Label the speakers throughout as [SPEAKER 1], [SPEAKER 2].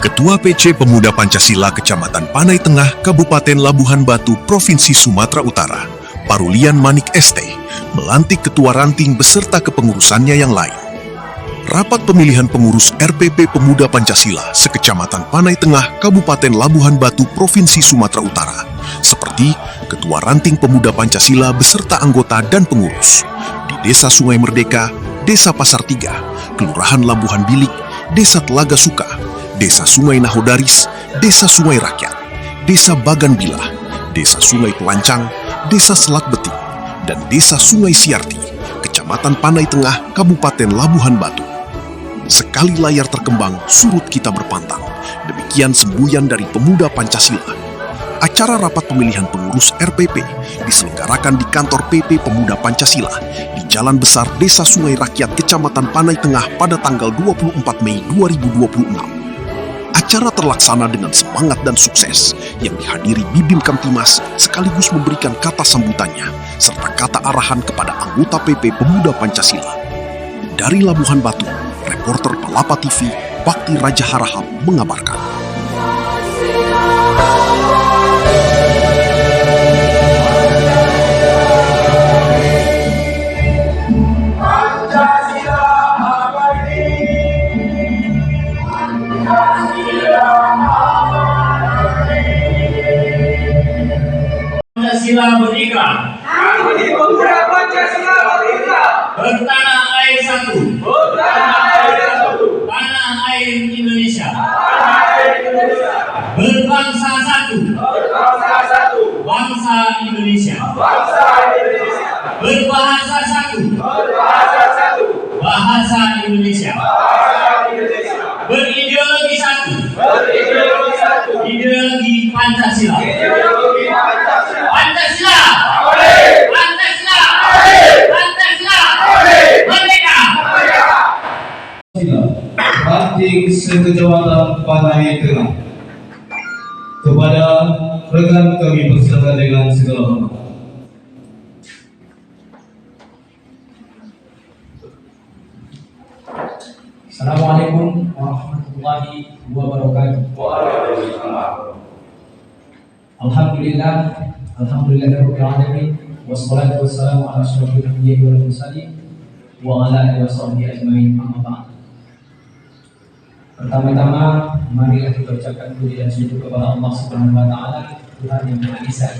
[SPEAKER 1] Ketua PC Pemuda Pancasila Kecamatan Panai Tengah, Kabupaten Labuhan Batu, Provinsi Sumatera Utara, Parulian Manik ST, melantik Ketua Ranting beserta kepengurusannya yang lain. Rapat pemilihan pengurus RPP Pemuda Pancasila sekecamatan Panai Tengah, Kabupaten Labuhan Batu, Provinsi Sumatera Utara, seperti Ketua Ranting Pemuda Pancasila beserta anggota dan pengurus di Desa Sungai Merdeka, Desa Pasar Tiga, Kelurahan Labuhan Bilik, Desa Telaga Suka, Desa Sungai Nahodaris, Desa Sungai Rakyat, Desa Bagan Bilah, Desa Sungai Pelancang, Desa Selat Beting, dan Desa Sungai Siarti, Kecamatan Panai Tengah, Kabupaten Labuhan Batu. Sekali layar terkembang, surut kita berpantang. Demikian semboyan dari Pemuda Pancasila. Acara rapat pemilihan pengurus RPP diselenggarakan di kantor PP Pemuda Pancasila di Jalan Besar Desa Sungai Rakyat, Kecamatan Panai Tengah pada tanggal 24 Mei 2026. Acara terlaksana dengan semangat dan sukses yang dihadiri Bibim Kamtimas sekaligus memberikan kata sambutannya serta kata arahan kepada anggota PP Pemuda Pancasila. Dari Labuhan Batu, reporter Palapa TV, Bakti Raja Harahap mengabarkan.
[SPEAKER 2] Pancasila Merdeka.
[SPEAKER 3] Kami Pemuda Pancasila Merdeka.
[SPEAKER 2] Bertanah air satu.
[SPEAKER 3] Bertanah air satu.
[SPEAKER 2] Tanah air Indonesia.
[SPEAKER 3] Tanah air Indonesia.
[SPEAKER 2] Berbangsa satu.
[SPEAKER 3] Berbangsa satu.
[SPEAKER 2] Bangsa Indonesia.
[SPEAKER 3] Bangsa Indonesia.
[SPEAKER 2] Berbahasa satu.
[SPEAKER 3] Berbahasa satu.
[SPEAKER 2] Bahasa Indonesia.
[SPEAKER 3] Bahasa Indonesia.
[SPEAKER 2] Berideologi satu.
[SPEAKER 3] Berideologi satu.
[SPEAKER 2] Ideologi Pancasila.
[SPEAKER 3] Ideologi Pancasila.
[SPEAKER 2] Pancasila. Pancasila. Pancasila. Merdeka.
[SPEAKER 4] Ranting sekecamatan Panai Tengah. Kepada rekan kami persilakan dengan segala hormat.
[SPEAKER 5] Assalamualaikum warahmatullahi wabarakatuh. Alhamdulillah, alhamdulillahirabbil alamin, wassalatu wassalamu ala asyrofil anbiya'i wal mursalin wa ala alihi washabbihi ajmain, amma ba'd. Pertama-tama, marilah kita ucapkan puji dan syukur kepada Allah Subhanahu wa taala, Tuhan yang Maha Esa,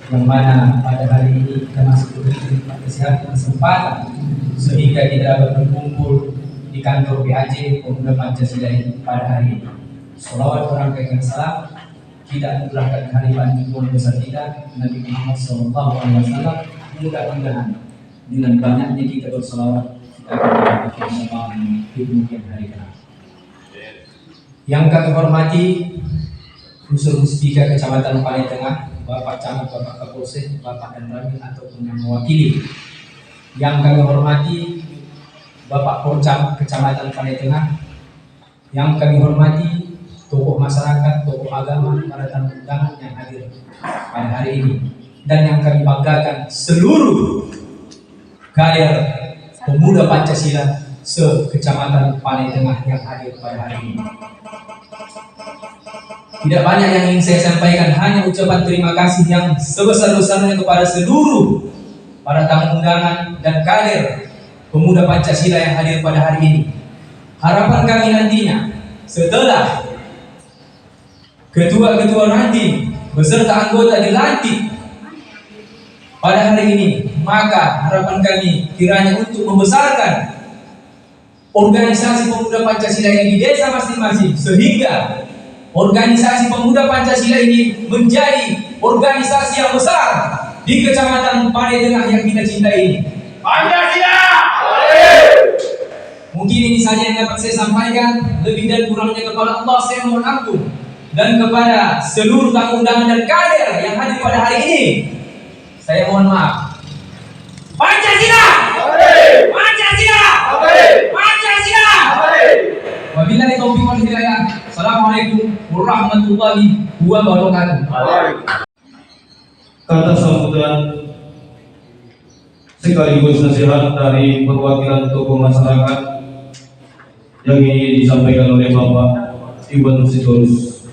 [SPEAKER 5] yang mana pada hari ini kita masih diberi kesehatan dan kesempatan sehingga kita dapat berkumpul di kantor PAJ Pemuda Pancasila ini pada hari ini. Salawat berangkaikan salam kita anugerahkan kehadiran junjungan besar kita Nabi Muhammad SAW. Mudah-mudahan dengan banyaknya kita bersalawat kita akan mendapatkan syafaat di kemudian hari kelak. Yang kami hormati Unsur Muspika Kecamatan Panai Tengah, Bapak Camat, Bapak Kapolsek, Bapak dan Ramil ataupun yang mewakili. Yang kami hormati Bapak Porcam Kecamatan Panai Tengah, yang kami hormati tokoh masyarakat, tokoh agama, para tamu undangan yang hadir pada hari ini, dan yang kami banggakan seluruh kader Pemuda Pancasila se-Kecamatan Panai Tengah yang hadir pada hari ini. Tidak banyak yang ingin saya sampaikan, hanya ucapan terima kasih yang sebesar-besarnya kepada seluruh para tamu undangan dan kader Pemuda Pancasila yang hadir pada hari ini. Harapan kami nantinya setelah ketua-ketua ranting beserta anggota dilantik pada hari ini, maka harapan kami kiranya untuk membesarkan organisasi Pemuda Pancasila ini di desa masing-masing, sehingga organisasi Pemuda Pancasila ini menjadi organisasi yang besar di Kecamatan Panai Tengah yang kita cintai ini.
[SPEAKER 3] Pancasila.
[SPEAKER 5] Mungkin ini saja yang dapat saya sampaikan. Lebih dan kurangnya kepada Allah saya mohon ampun, dan kepada seluruh tamu undangan dan kader yang hadir pada hari ini saya mohon maaf. Pancasila! Pancasila! Pancasila! Wabillahi taufiq wal hidayah. Assalamualaikum warahmatullahi wabarakatuh.
[SPEAKER 4] Kata sambutan sekaligus nasihat dari perwakilan tokoh masyarakat yang ingin disampaikan oleh Bapak Iwan Sitorus.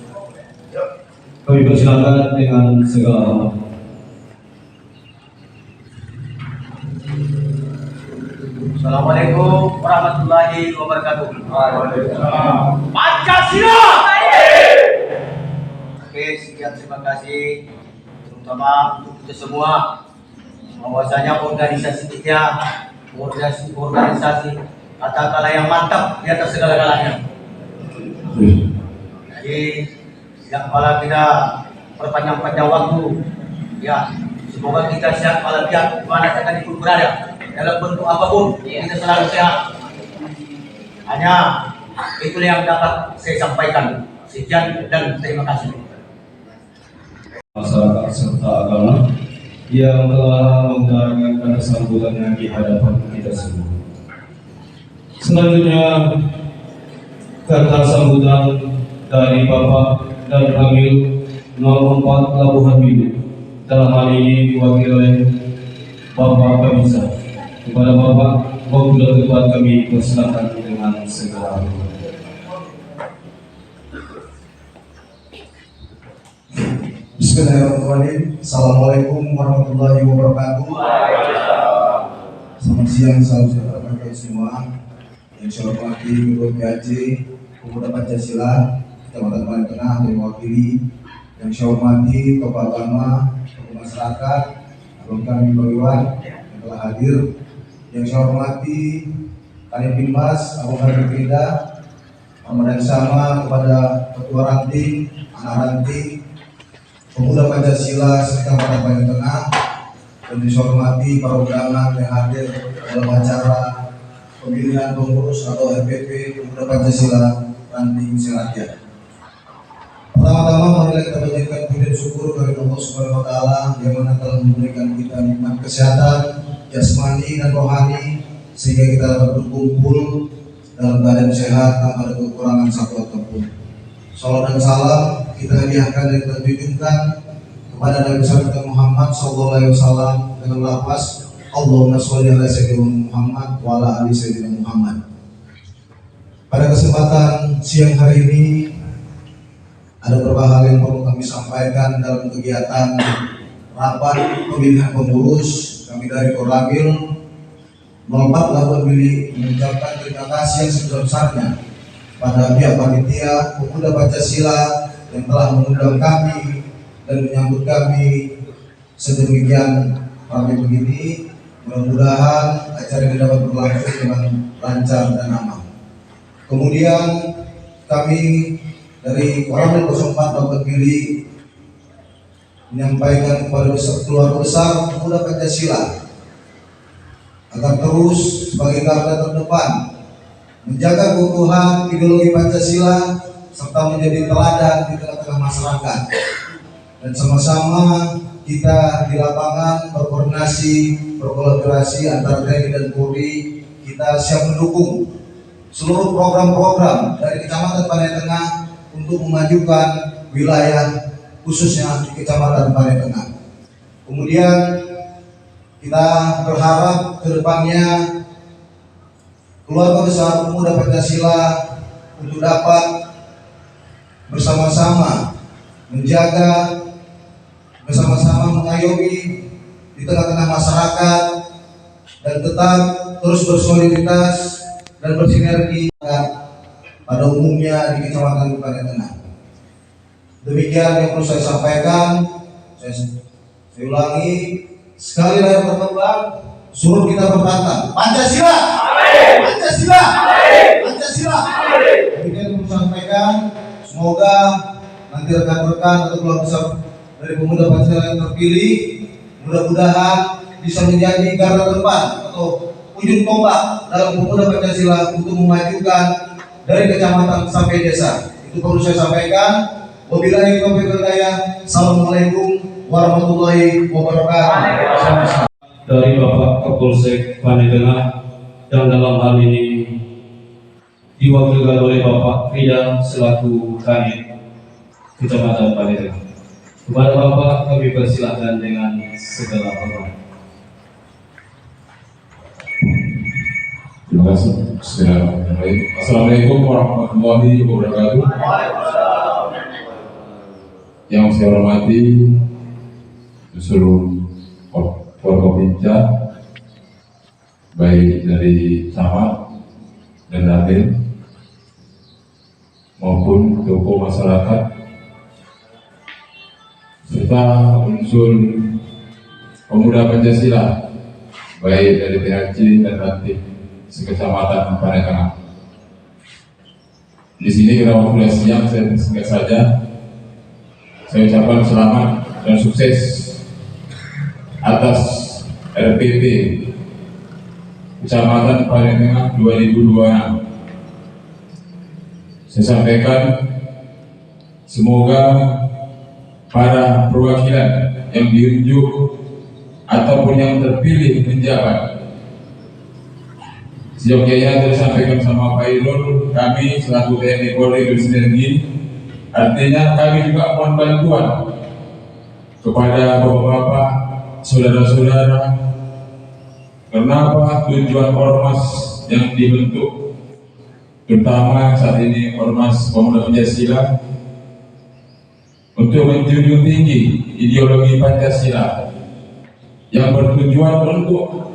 [SPEAKER 4] Kami persilakan dengan segala hormat.
[SPEAKER 6] Assalamualaikum warahmatullahi wabarakatuh.
[SPEAKER 3] Pancasila.
[SPEAKER 6] Oke, sekian terima kasih terutama untuk kita semua, bahwasanya organisasi kita organisasi katakanlah yang mantap di atas segala-galanya. Jadi tidak kepala kita perpanjang-panjang waktu, ya semoga kita sehat walafiat dimanapun pun berada, dalam bentuk apapun kita selalu sehat. Hanya itulah yang dapat saya sampaikan. Sekian dan terima kasih.
[SPEAKER 4] Masyarakat serta agama yang telah mengutarakan kata sambutannya di hadapan kita semua. Selanjutnya kata sambutan dari Bapak dan Ramil nomor 4 Labuhan Biru, dalam hal ini diwakili oleh Bapak Kabisa. Kepada Bapak, waktu dan tempat kami persilakan dengan segala hormat.
[SPEAKER 7] Bismillahirrahmanirrahim. Assalamualaikum warahmatullahi wabarakatuh. Selamat siang, salam sejahtera bagi semua. Yang saya hormati Ketua PAC Pemuda Pancasila Kecamatan Paling Tengah yang mewakili. Yang saya hormati tokoh agama, tokoh masyarakat, abang kami Bagiwan yang telah hadir. Yang saya hormati Kanit Binmas, Abang Kami Pinda, amanah yang sama kepada Ketua Ranting, anak ranting, Pemuda Pancasila Kecamatan Paling Tengah, dan dihormati para undangan yang hadir dalam acara pemilihan pengurus atau RPP Pemuda Pancasila Ranting Serakyat. Pertama-tama marilah kita panjatkan puji dan syukur kepada Allah Subhanahu wa taala yang mana telah memberikan kita nikmat kesehatan jasmani dan rohani sehingga kita dapat berkumpul dalam keadaan sehat tanpa ada kekurangan satu apapun. Salam dan salam kita hadiahkan dan kita tunjukkan kepada Nabi besar Muhammad SAW dengan lafaz Allahumma sholli ala sayyidina Muhammad wa ala ali sayyidina Muhammad. Pada kesempatan siang hari ini ada beberapa hal yang perlu kami sampaikan dalam kegiatan rapat pemilihan pengurus kami dari Koramil 04 Labuhan Biru mengucapkan terima kasih yang sebesar-besarnya pada pihak panitia Pemuda Pancasila yang telah mengundang kami dan menyambut kami sedemikian ramai begini. Mudah-mudahan acara ini dapat berlangsung dengan lancar dan aman. Kemudian kami dari Koramil 04 Labuhan Biru menyampaikan kepada keluarga besar Pemuda Pancasila agar terus sebagai garda terdepan menjaga keutuhan ideologi Pancasila serta menjadi teladan di tengah-tengah masyarakat, dan sama-sama kita di lapangan berkoordinasi, berkolaborasi antara TNI dan Polri. Kita siap mendukung seluruh program-program dari Kecamatan Paling Tengah untuk memajukan wilayah khususnya di Kecamatan Paling Tengah. Kemudian kita berharap kedepannya keluarga besar Pemuda Pancasila untuk dapat bersama-sama menjaga, bersama-sama mengayomi di tengah-tengah masyarakat dan tetap terus bersoliditas dan bersinergi pada umumnya di Kecamatan Paling Tengah. Demikian yang perlu saya sampaikan. Saya ulangi sekali lagi berkembang, suruh kita berkata Pancasila, Pancasila, Pancasila. Demikian yang perlu saya sampaikan. Semoga nanti rekan-rekan atau keluarga besar dari Pemuda Pancasila yang terpilih mudah-mudahan bisa menjadi garda terdepan atau ujung tombak dalam Pemuda Pancasila untuk memajukan dari kecamatan sampai desa. Itu perlu saya sampaikan. Wabillahi taufiq wal hidayah. Assalamualaikum warahmatullahi wabarakatuh.
[SPEAKER 4] Dari Bapak Kapolsek Paling Tengah yang dalam hal ini diwakilkan oleh Bapak Rida selaku Kanit Kecamatan Paling Tengah. Kepada Bapak kami persilahkan dengan segala hormat.
[SPEAKER 8] Terima kasih. Bismillahirrahmanirrahim. Assalamualaikum warahmatullahi wabarakatuh. Yang saya hormati seluruh Forkopimda, baik dari camat dan raden maupun tokoh masyarakat serta unsur pemuda Pancasila baik dari PHC dan Ranting sekecamatan Panai Tengah. Di sini karena waktu sudah siang, saya singkat saja. Saya ucapkan selamat dan sukses atas RPP Kecamatan Panai Tengah 2026. Saya sampaikan semoga para perwakilan yang diunjuk ataupun yang terpilih menjabat seyogyanya disampaikan sama Pak Irul, kami selaku TNI Polri bersinergi, artinya kami juga mohon bantuan kepada bapak-bapak, saudara-saudara. Kenapa tujuan ormas yang dibentuk, terutama saat ini ormas pemuda Pancasila, untuk menjunjung tinggi ideologi Pancasila yang bertujuan untuk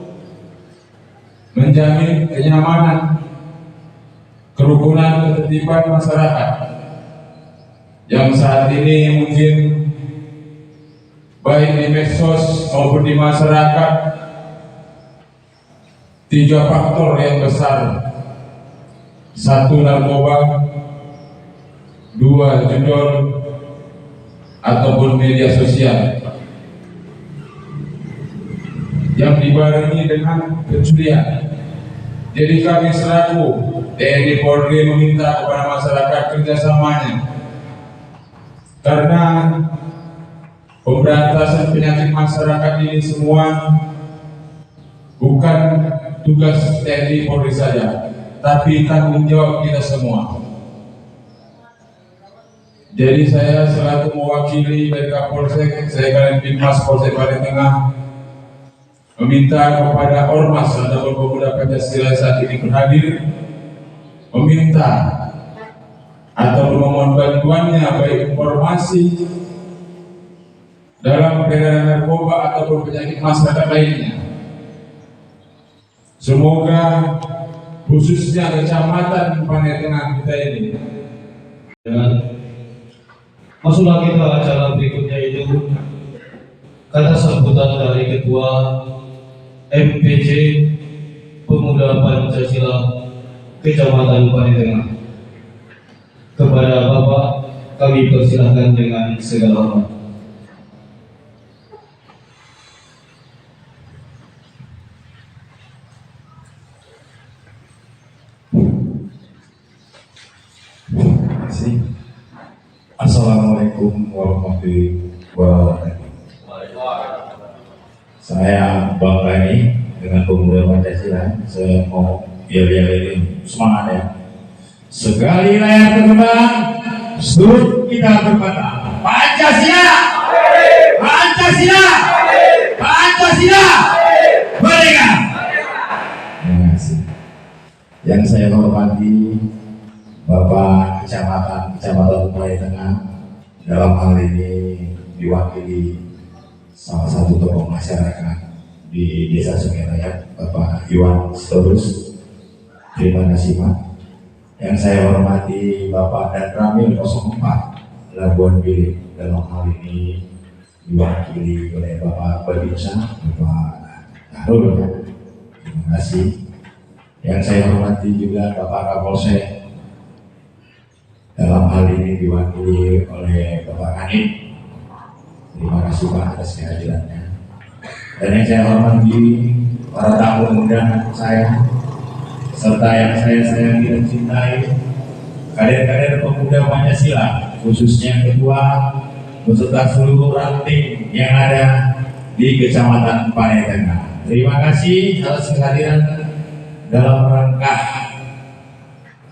[SPEAKER 8] menjamin kenyamanan, kerukunan, ketertiban masyarakat yang saat ini mungkin baik di medsos maupun di masyarakat, 3 faktor yang besar: 1 narkoba, 2 judul ataupun media sosial yang dibarengi dengan pencurian. Jadi kami selaku TNI Polri meminta kepada masyarakat kerjasamanya, karena pemberantasan penyakit masyarakat ini semua bukan tugas TNI Polri saja, tapi tanggung jawab kita semua. Jadi saya selaku mewakili dari Kapolsek, saya kalian Binmas Polsek Panai Tengah, meminta kepada ormas ataupun pemuda Pancasila saat ini berhadir, meminta ataupun memohon bantuannya baik informasi dalam peredaran narkoba ataupun penyakit masyarakat lainnya. Semoga khususnya Kecamatan Panai Tengah kita ini.
[SPEAKER 4] Masuklah kita acara berikutnya itu kata sambutan dari Ketua MPC Pemuda Pancasila Kecamatan Panai Tengah. Kepada Bapak kami persilahkan dengan segala hormat.
[SPEAKER 9] Assalamualaikum warahmatullahi wabarakatuh. Saya bangga ini dengan pemuda Pancasila. Saya mau yel-yelin semangat ya. Sekali layar terkembang, surut kita berkata Pancasila, Pancasila, Pancasila, merdeka. Terima kasih. Yang saya hormati Bapak Kecamatan Panai Tengah, dalam hal ini diwakili salah satu tokoh masyarakat di Desa Sungai Raya, Bapak Iwan Sitorus. Terima kasih Pak. Yang saya hormati Bapak dan Ramil 04 Labuan Bilik, dalam hal ini diwakili oleh Bapak Babinsa, Bapak Harul. Terima kasih. Yang saya hormati juga Bapak Kapolsek, dalam hal ini diwakili oleh Bapak Kanit. Terima kasih Pak atas kehadirannya. Dan yang saya hormati para tamu undangan saya, serta yang saya sayangi dan cintai, kader-kader pemuda Pancasila, khususnya Ketua beserta seluruh ranting yang ada di Kecamatan Panai Tengah. Terima kasih atas kehadiran dalam rangka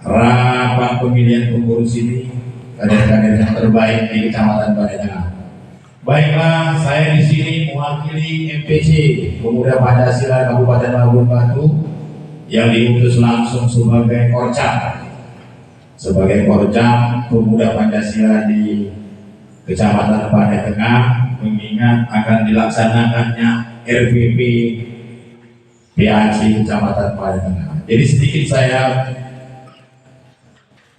[SPEAKER 9] rapat pemilihan pengurus ini, kader-kader yang terbaik di Kecamatan Panai Tengah. Baiklah, saya di sini mewakili MPC Pemuda Pancasila Kabupaten Labuan Batu yang diutus langsung sebagai Korcam Pemuda Pancasila di Kecamatan Panai Tengah, mengingat akan dilaksanakannya RPP PAC Kecamatan Panai Tengah. Jadi sedikit saya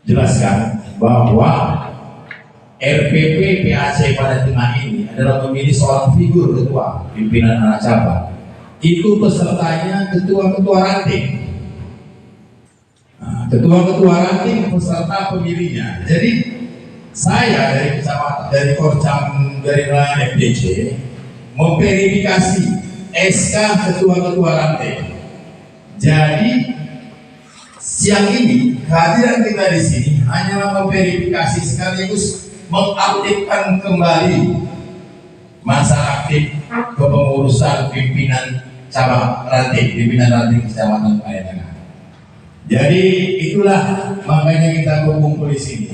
[SPEAKER 9] jelaskan bahwa RPP PAC Panai Tengah ini adalah memilih seorang figur ketua pimpinan anak cabang. Itu pesertanya ketua-ketua ranting. Nah, ketua-ketua ranting peserta pemilihnya. Jadi saya dari kecamatan, dari Korcam, dari nelayan FDC memverifikasi SK ketua-ketua ranting. Jadi siang ini kehadiran kita di sini hanyalah memverifikasi sekaligus mengaktifkan kembali masa aktif kepengurusan pimpinan cabang ranting, pimpinan ranting Kecamatan Panai Tengah. Jadi itulah makanya kita berkumpul di sini.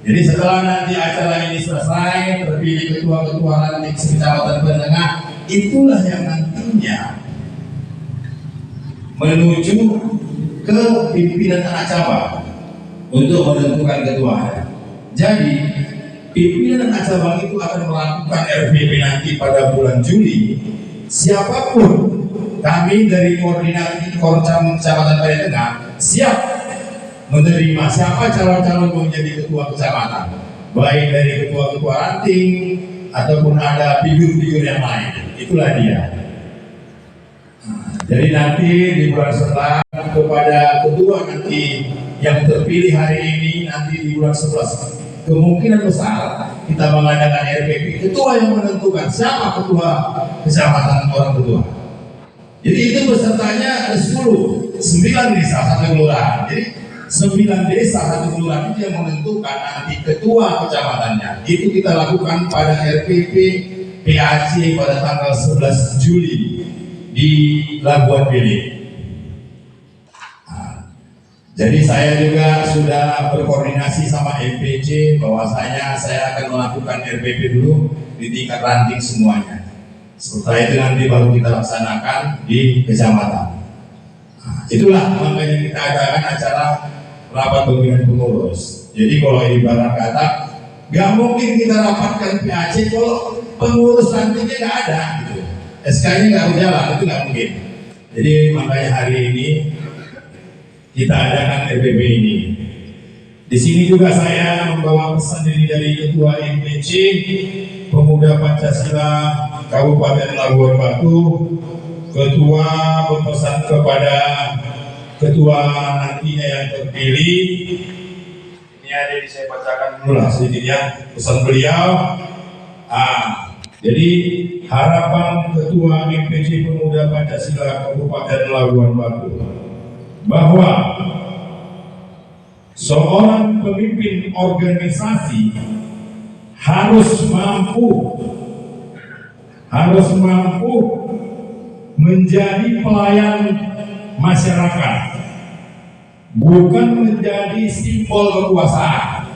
[SPEAKER 9] Jadi setelah nanti acara ini selesai, terpilih ketua-ketua ranting Kecamatan Panai Tengah, itulah yang nantinya menuju ke pimpinan anak cabang untuk menentukan ketuanya. Jadi pimpinan anak cabang itu akan melakukan RPP nanti pada bulan Juli. Siapapun kami dari koordinasi Korcam Kecamatan Panai Tengah siap menerima siapa calon-calon menjadi ketua kecamatan, baik dari ketua-ketua ranting ataupun ada figur-figur yang lain. Itulah dia. Jadi nanti di bulan setelah kepada ketua nanti yang terpilih hari ini, nanti di bulan 11 kemungkinan besar kita mengadakan RPP. Ketua yang menentukan siapa ketua kecamatan orang ketua. Jadi itu pesertanya ada 9 desa satu kelurahan. Jadi 9 desa satu kelurahan itu yang menentukan nanti ketua kecamatannya. Itu kita lakukan pada RPP PAC pada tanggal 11 Juli di Labuan Bilik. Jadi saya juga sudah berkoordinasi sama MPC bahwasanya saya akan melakukan RPP dulu di tingkat ranting semuanya. Setelah itu nanti baru kita laksanakan di kecamatan. Itulah makanya kita adakan acara rapat pemilihan pengurus. Jadi kalau ibarat kata, nggak mungkin kita rapatkan PAC kalau pengurus rantingnya nggak ada, gitu. SK-nya nggak berjalan, itu nggak mungkin. Jadi makanya hari ini kita adakan RPP ini. Di sini juga saya membawa pesan dari Ketua MPC Pemuda Pancasila Kabupaten Labuan Batu. Ketua berpesan kepada ketua nantinya yang terpilih. Ini ada di saya bacakan dulu lah sedikit ya pesan beliau. Jadi harapan Ketua MPC Pemuda Pancasila Kabupaten Labuan Batu bahwa seorang pemimpin organisasi harus mampu menjadi pelayan masyarakat, bukan menjadi simbol kekuasaan.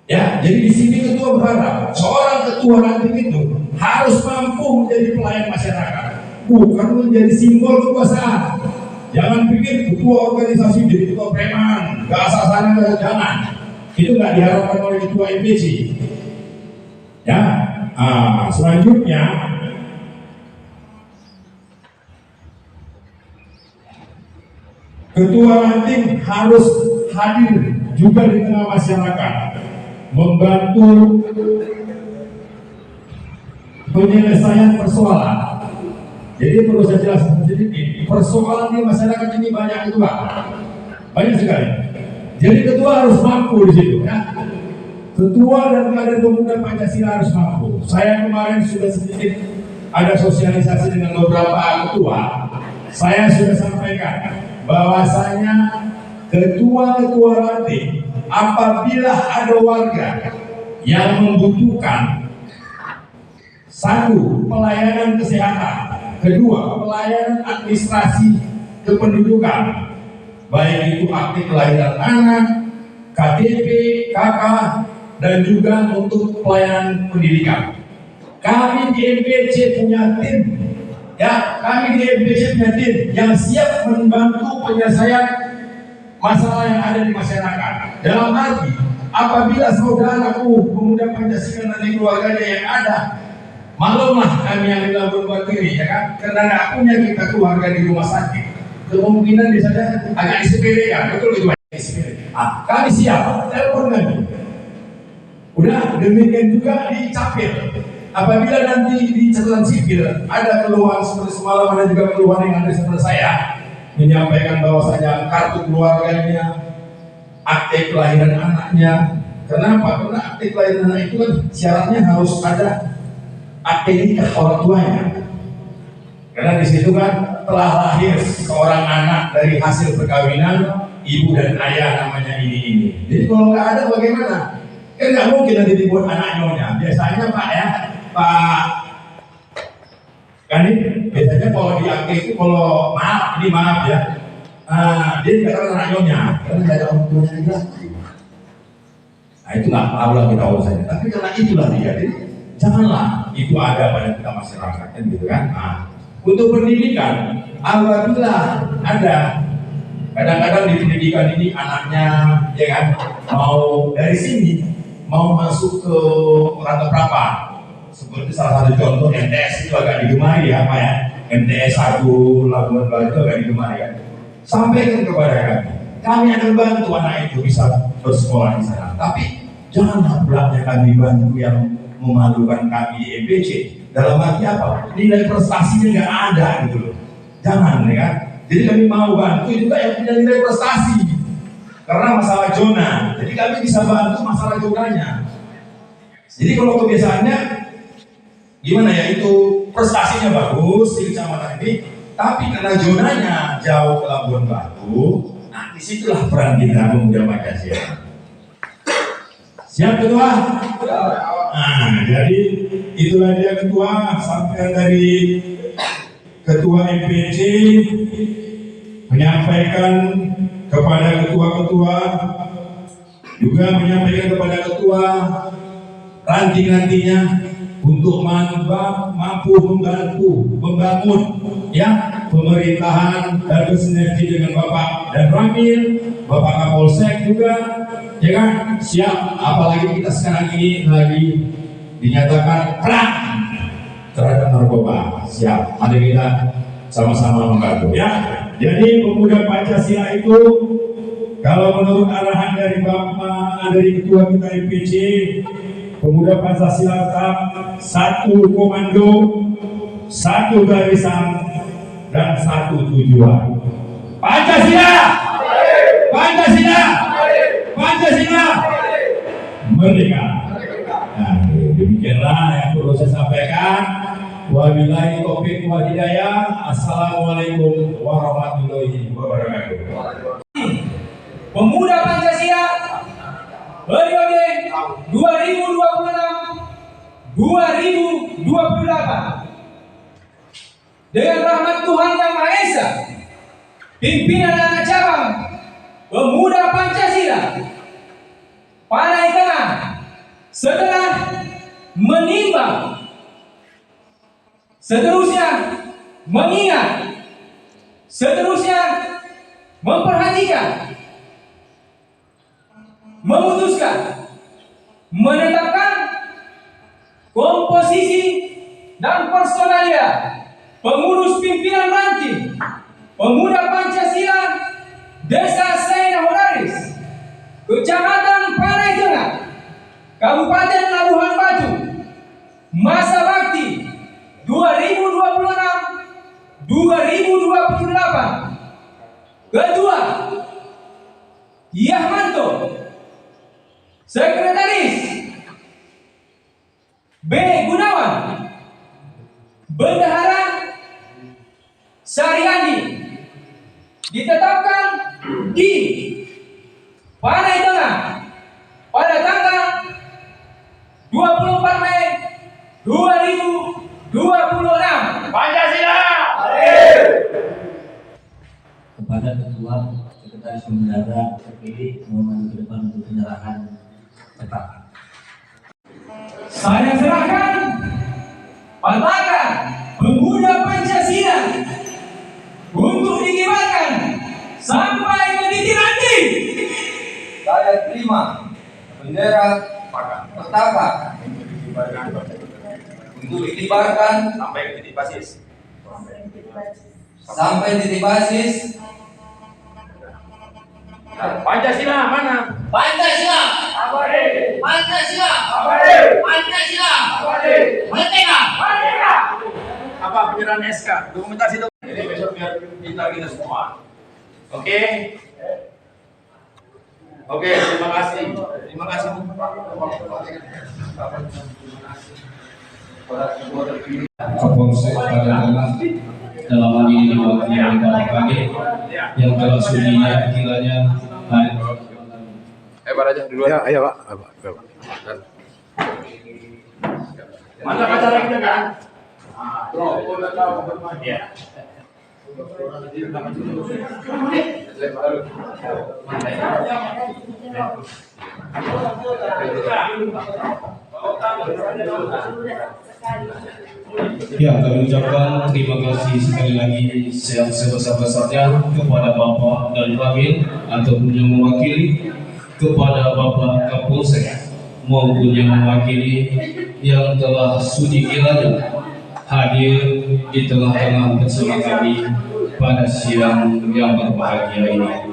[SPEAKER 9] Ya, jadi di sini ketua berharap seorang ketua ranting itu harus mampu menjadi pelayan masyarakat, bukan menjadi simbol kekuasaan. Jangan pikir ketua organisasi jadi ketua preman, gak asal-asalan, jangan. Itu nggak diharapkan oleh ketua MPC. Ya, selanjutnya ketua ranting harus hadir juga di tengah masyarakat, membantu penyelesaian persoalan. Jadi perlu saya jelaskan sedikit, persoalan di masyarakat ini banyak itu Pak, banyak sekali. Jadi ketua harus mampu di situ ya. Ketua dan kader pemuda Pancasila harus mampu. Saya kemarin sudah sedikit ada sosialisasi dengan beberapa ketua. Saya sudah sampaikan bahwasanya ketua-ketua ranting apabila ada warga yang membutuhkan satu, pelayanan kesehatan, kedua, pelayanan administrasi kependudukan, baik itu akte kelahiran anak, KTP, KK, dan juga untuk pelayanan pendidikan. Kami di MPC punya tim
[SPEAKER 8] Ya, kami di MPC punya tim yang siap membantu penyelesaian masalah yang ada di masyarakat. Dalam arti, apabila saudaraku pemuda Pancasila dan keluarganya yang ada, maklumlah kami yang di Labuan Batu ini, ya kan? Karena nggak punya kita keluarga di rumah sakit, kemungkinan misalnya agak disepelekan, betul itu kami siap, telepon kami. Udah demikian juga di Capil. Apabila nanti di catatan sipil ada keluhan seperti semalam ada juga keluhan yang ada seperti saya menyampaikan bahwasanya kartu keluarganya, akte kelahiran anaknya. Kenapa? Karena akte kelahiran anak itu kan syaratnya harus ada akte nikah orang tuanya. Karena di situ kan telah lahir seorang anak dari hasil perkawinan ibu dan ayah namanya ini. Jadi kalau nggak ada bagaimana? Kan nggak mungkin nanti dibuat anak nyonya. Biasanya Pak ya, Pak kan ini biasanya kalau di akte itu kalau maaf ya, dia dikatakan anak nyonya karena nggak ada orang tuanya juga. Nah itu nggak tahu lah kita urusannya. Tapi karena itulah dia, jadi janganlah itu ada pada kita masyarakat kan gitu kan. Nah, untuk pendidikan apabila ada kadang-kadang di pendidikan ini anaknya ya kan mau dari sini mau masuk ke rantau berapa seperti salah satu contoh MTS itu agak digemari ya Pak ya, MTS 1 Labuan Batu agak digemari kan. Sampaikan kepada kami akan bantu anak itu bisa bersekolah di sana, tapi janganlah belaknya kami bantu yang memalukan kami di MPC. Dalam arti apa? Nilai prestasinya nggak ada gitu loh, jangan ya kan. Jadi kami mau bantu juga yang punya nilai prestasi. Karena masalah zona, jadi kami bisa bantu masalah zonanya. Jadi kalau kebiasaannya gimana ya, itu prestasinya bagus di kecamatan ini, tapi karena zonanya jauh ke Labuan Batu, nah disitulah peran kita pemuda Pancasila. Siap ketua? Nah, jadi itulah dia ketua, sampai dari ketua MPC menyampaikan kepada ketua-ketua, juga menyampaikan kepada ketua ranting nantinya untuk mampu membantu membangun ya pemerintahan dan bersinergi dengan Bapak dan Ramil, Bapak Kapolsek juga, ya kan, siap. Apalagi kita sekarang ini lagi dinyatakan perang terhadap narkoba, siap. Mari kita sama-sama membantu ya. Jadi pemuda Pancasila itu kalau menurut arahan dari Bapak, dari Ketua kita MPC, pemuda Pancasila tetap satu komando, satu garisan, dan satu tujuan. Pancasila! Pancasila! Pancasila! Merdeka! Nah, demikianlah yang perlu saya sampaikan. Wabillahi taufiq wal hidayah. Assalamualaikum warahmatullahi wabarakatuh.
[SPEAKER 5] Pemuda Pancasila periode 2026-2028 dengan rahmat Tuhan Yang Maha Esa, pimpinan anak cabang Pemuda Pancasila Panai Tengah setelah menimbang, seterusnya mengingat, seterusnya memperhatikan, memutuskan, menetapkan komposisi dan personalia pengurus pimpinan ranting Pemuda Pancasila Desa Saina Horaris, Kecamatan Panai Tengah, Kabupaten Labuhan Batu, masa bakti 2026-2028. Ketua Yahmanto, Sekretaris B. Gunawan, Bendahara Saryandi, ditetapkan di Panai Tengah pada tanggal 24 Mei 2026.
[SPEAKER 3] Pancasila!
[SPEAKER 10] Kepada Ketua Sekretaris Pembendahara terpilih mohon maju ke depan untuk penyerahan cetak.
[SPEAKER 5] Saya serahkan patakan Pemuda Pancasila kelima, bendera Petaka untuk dikibarkan
[SPEAKER 3] sampai titik basis. Pancasila mana?
[SPEAKER 2] Pancasila.
[SPEAKER 3] Abadi.
[SPEAKER 2] Pancasila.
[SPEAKER 3] Abadi.
[SPEAKER 2] Pancasila.
[SPEAKER 3] Abadi.
[SPEAKER 2] Merdeka.
[SPEAKER 3] Merdeka. Apa penyerahan SK? Dokumentasi dong. Jadi besok biar pintar kita semua. Oke. Oke, terima kasih. Terima kasih.
[SPEAKER 4] Kapolsek Padang dalam hal ini diwakili oleh Bapak Kadek yang telah sudinya kiranya
[SPEAKER 8] aja duluan.
[SPEAKER 1] Ya, ayo Pak.
[SPEAKER 3] Mantap acara kita kan? Ya.
[SPEAKER 4] Ya, kami ucapkan terima kasih sekali lagi yang sebesar-besarnya kepada Bapak dan Wakil ataupun yang mewakili, kepada Bapak Kapolsek maupun yang mewakili yang telah sudi kiranya hadir di tengah-tengah bersama kami pada siang yang berbahagia ini.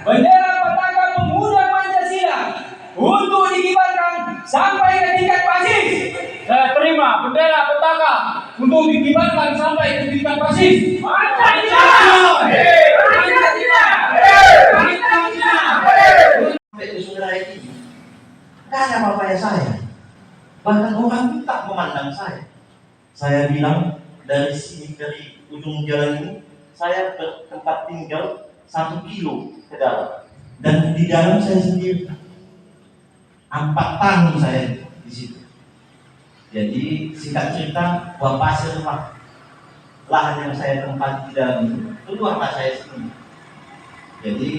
[SPEAKER 5] Bendera Petaka Pemuda Pancasila untuk dikibarkan sampai ke tingkat basis. Saya terima bendera Petaka untuk dikibarkan sampai ke tingkat basis. Pancasila! Pancasila! Pancasila!
[SPEAKER 6] Itu saudara ini, tidak ada apa-apanya saya. Bahkan orang pun tak memandang saya. Saya bilang dari sini, dari ujung jalan ini, saya bertempat tinggal 1 kilo ke dalam. Dan di dalam saya sendiri 4 tahun saya di situ. Jadi singkat cerita, buah pasir lah lahan yang saya tempat di dalam itu keluarlah saya sendiri. Jadi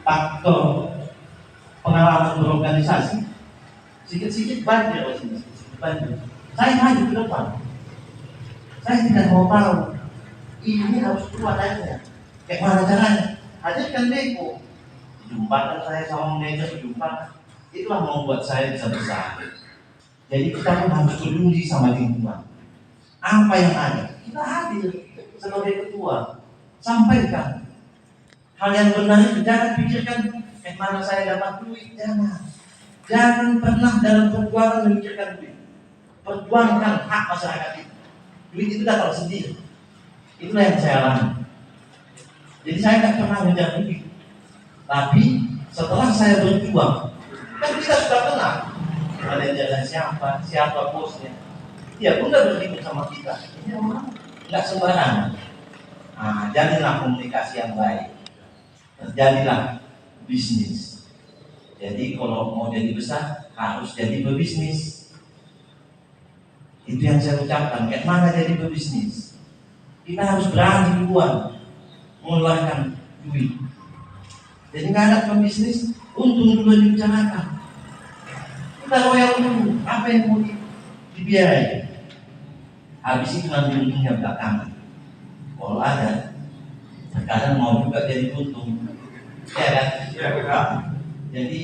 [SPEAKER 6] faktor pengalaman berorganisasi sedikit-sedikit banjir di sini, sedikit banjir. Saya maju ke depan. Saya tidak mau tahu ini harus keluar aja. Kayak mana caranya? Hadirkan Deko. Jumpakan saya sama manajer jumpakan. Itulah membuat saya bisa besar. Jadi kita pun harus peduli sama lingkungan. Apa yang ada? Kita hadir sebagai ketua. Sampaikan hal yang benar itu. Jangan pikirkan kayak mana saya dapat duit. Jangan pernah dalam perjuangan memikirkan duit. Perjuangkan hak masyarakat itu. Duit itu datang sendiri. Itulah yang saya alami. Jadi saya tidak pernah mengejar duit. Tapi setelah saya berjuang, kan kita sudah kenal manajernya siapa bosnya. Dia pun sudah berlibur sama kita. Ini orang nggak sembarangan. Nah, jadilah komunikasi yang baik. Terjadilah bisnis. Jadi kalau mau jadi besar harus jadi pebisnis. Itu yang saya ucapkan. Kayak mana jadi pebisnis? Kita harus berani duluan mengeluarkan duit. Jadi nggak ada pebisnis, untung dulu dibicarakan. Kita royal dulu, apa yang mau dibiayai. Habis itu nanti untungnya belakangan. Kalau ada, terkadang mau juga jadi untung. Ya kan?
[SPEAKER 3] Ya, benar.
[SPEAKER 6] Jadi